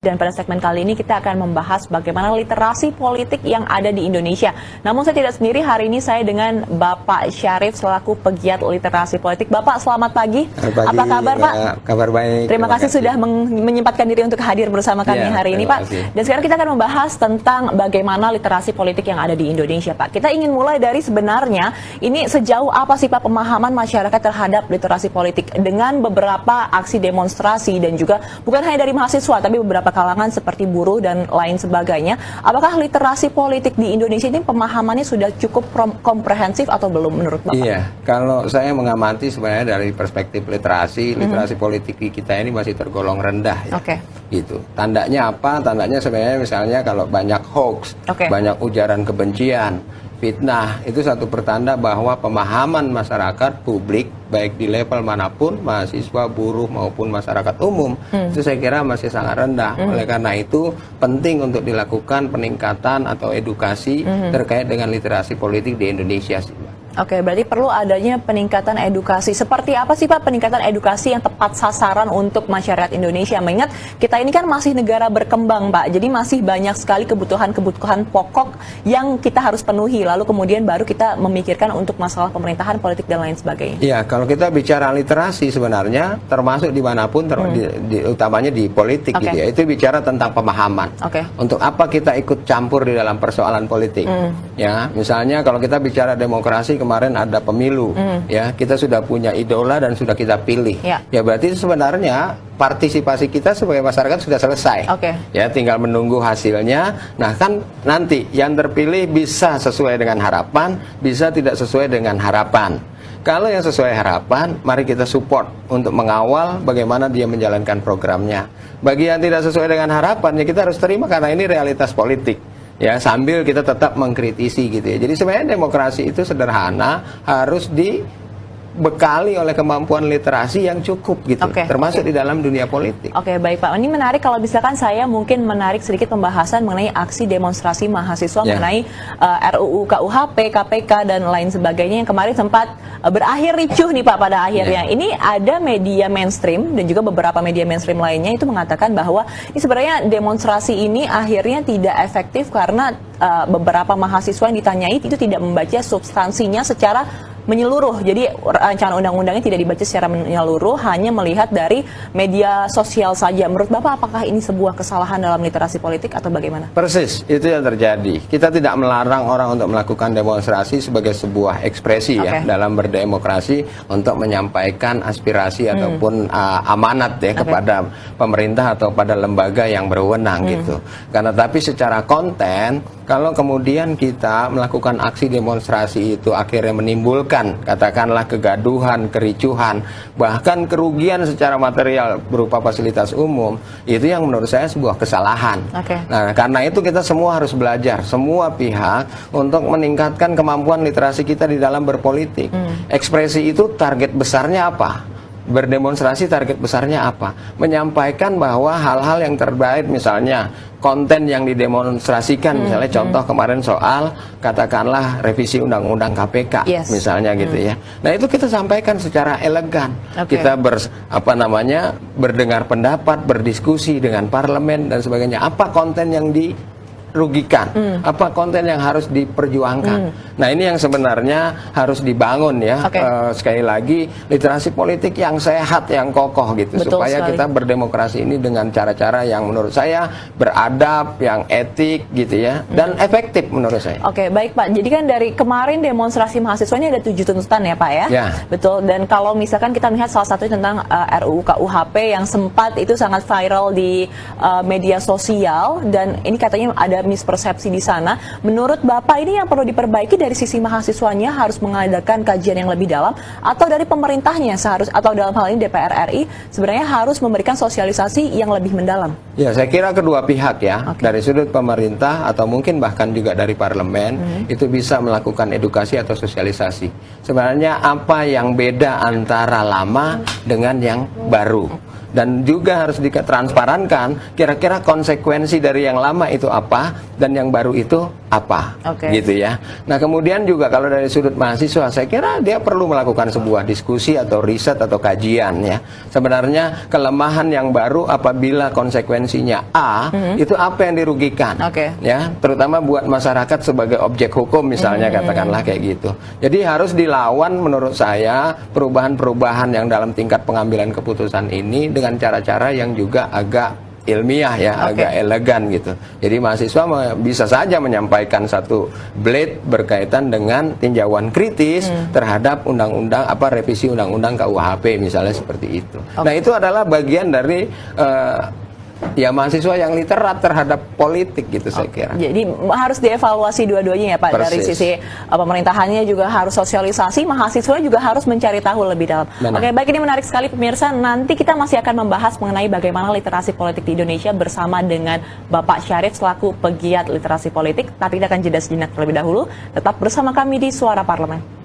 Dan pada segmen kali ini kita akan membahas bagaimana literasi politik yang ada di Indonesia. Namun saya tidak sendiri, hari ini saya dengan Bapak Syarif selaku pegiat literasi politik. Bapak, selamat pagi. Apa kabar, Pak? Kabar baik. Terima kasih sudah menyempatkan diri untuk hadir bersama kami hari ini, Pak. Dan sekarang kita akan membahas tentang bagaimana literasi politik yang ada di Indonesia, Pak. Kita ingin mulai dari sebenarnya ini sejauh apa sih, Pak, pemahaman masyarakat terhadap literasi politik dengan beberapa aksi demonstrasi dan juga bukan hanya dari mahasiswa tapi beberapa kalangan seperti buruh dan lain sebagainya. Apakah literasi politik di Indonesia ini pemahamannya sudah cukup komprehensif atau belum menurut Bapak? Iya, kalau saya mengamati sebenarnya dari perspektif literasi politik kita ini masih tergolong rendah ya. Gitu. Tandanya apa? Tandanya sebenarnya misalnya kalau banyak hoax, banyak ujaran kebencian, fitnah, itu satu pertanda bahwa pemahaman masyarakat publik baik di level manapun, mahasiswa, buruh maupun masyarakat umum, itu saya kira masih sangat rendah. Oleh karena itu penting untuk dilakukan peningkatan atau edukasi terkait dengan literasi politik di Indonesia sih, Mbak. Oke, berarti perlu adanya peningkatan edukasi. Seperti apa sih, Pak, peningkatan edukasi yang tepat sasaran untuk masyarakat Indonesia? Mengingat kita ini kan masih negara berkembang, Pak. Jadi masih banyak sekali kebutuhan-kebutuhan pokok yang kita harus penuhi. Lalu kemudian baru kita memikirkan untuk masalah pemerintahan, politik, dan lain sebagainya. Iya, kalau kita bicara literasi sebenarnya termasuk dimanapun, utamanya di politik gitu ya, itu bicara tentang pemahaman. Untuk apa kita ikut campur di dalam persoalan politik? Ya, misalnya kalau kita bicara demokrasi, kemarin ada pemilu, ya, kita sudah punya idola dan sudah kita pilih. Ya berarti sebenarnya partisipasi kita sebagai masyarakat sudah selesai. Ya, tinggal menunggu hasilnya. Nah, kan nanti yang terpilih bisa sesuai dengan harapan, bisa tidak sesuai dengan harapan. Kalau yang sesuai harapan, mari kita support untuk mengawal bagaimana dia menjalankan programnya. Bagi yang tidak sesuai dengan harapan, ya kita harus terima karena ini realitas politik. Ya, sambil kita tetap mengkritisi gitu ya. Jadi sebenarnya demokrasi itu sederhana, harus dibekali oleh kemampuan literasi yang cukup gitu, termasuk di dalam dunia politik. Baik, Pak. Ini menarik kalau misalkan saya mungkin menarik sedikit pembahasan mengenai aksi demonstrasi mahasiswa mengenai RUU KUHP, KPK dan lain sebagainya yang kemarin sempat berakhir ricuh nih, Pak, pada akhirnya. Ini ada media mainstream dan juga beberapa media mainstream lainnya itu mengatakan bahwa ini sebenarnya demonstrasi ini akhirnya tidak efektif karena beberapa mahasiswa yang ditanyai itu tidak membaca substansinya secara menyeluruh. Jadi rancangan undang-undangnya tidak dibaca secara menyeluruh, hanya melihat dari media sosial saja. Menurut Bapak, apakah ini sebuah kesalahan dalam literasi politik atau bagaimana? Persis, itu yang terjadi. Kita tidak melarang orang untuk melakukan demonstrasi sebagai sebuah ekspresi ya dalam berdemokrasi untuk menyampaikan aspirasi ataupun amanat ya kepada pemerintah atau pada lembaga yang berwenang gitu. Karena tapi secara konten, kalau kemudian kita melakukan aksi demonstrasi itu akhirnya menimbulkan katakanlah kegaduhan, kericuhan, bahkan kerugian secara material berupa fasilitas umum, itu yang menurut saya sebuah kesalahan. Nah, karena itu kita semua harus belajar, semua pihak, untuk meningkatkan kemampuan literasi kita di dalam berpolitik. Ekspresi itu target besarnya apa? Berdemonstrasi target besarnya apa? Menyampaikan bahwa hal-hal yang terbaik, misalnya konten yang didemonstrasikan, misalnya contoh kemarin soal katakanlah revisi undang-undang KPK misalnya gitu ya. Nah, itu kita sampaikan secara elegan. Kita berdengar pendapat, berdiskusi dengan parlemen dan sebagainya. Apa konten yang dirugikan, apa konten yang harus diperjuangkan. Nah, ini yang sebenarnya harus dibangun ya. Sekali lagi, literasi politik yang sehat, yang kokoh gitu. Supaya kita berdemokrasi ini dengan cara-cara yang menurut saya beradab, yang etik gitu ya, dan efektif menurut saya. Baik, Pak. Jadi kan dari kemarin demonstrasi mahasiswa ini ada 7 tuntutan ya, Pak ya? Betul. Dan kalau misalkan kita melihat salah satunya tentang RUU KUHP yang sempat itu sangat viral di media sosial, dan ini katanya ada mispersepsi di sana. Menurut Bapak, ini yang perlu diperbaiki dari sisi mahasiswanya, harus mengadakan kajian yang lebih dalam, atau dari pemerintahnya atau dalam hal ini DPR RI sebenarnya harus memberikan sosialisasi yang lebih mendalam? Ya, saya kira kedua pihak ya, dari sudut pemerintah atau mungkin bahkan juga dari parlemen, itu bisa melakukan edukasi atau sosialisasi. Sebenarnya apa yang beda antara lama dengan yang baru? Dan juga harus ditransparankan kira-kira konsekuensi dari yang lama itu apa dan yang baru itu apa, gitu ya. Nah kemudian juga kalau dari sudut mahasiswa, saya kira dia perlu melakukan sebuah diskusi atau riset atau kajian ya. Sebenarnya kelemahan yang baru apabila konsekuensinya A, itu apa yang dirugikan, ya, terutama buat masyarakat sebagai objek hukum misalnya, katakanlah kayak gitu. Jadi harus dilawan menurut saya perubahan-perubahan yang dalam tingkat pengambilan keputusan ini dengan cara-cara yang juga agak ilmiah ya, agak elegan gitu. Jadi mahasiswa bisa saja menyampaikan satu blade berkaitan dengan tinjauan kritis terhadap undang-undang revisi undang-undang KUHP misalnya seperti itu. Nah, itu adalah bagian dari ya mahasiswa yang literat terhadap politik gitu saya kira. Jadi harus dievaluasi dua-duanya ya Pak. Persis. Dari sisi pemerintahannya juga harus sosialisasi, mahasiswa juga harus mencari tahu lebih dalam. Oke, baik, ini menarik sekali pemirsa. Nanti kita masih akan membahas mengenai bagaimana literasi politik di Indonesia bersama dengan Bapak Syarif selaku pegiat literasi politik. Tapi kita akan jeda sejenak terlebih dahulu. Tetap bersama kami di Suara Parlemen.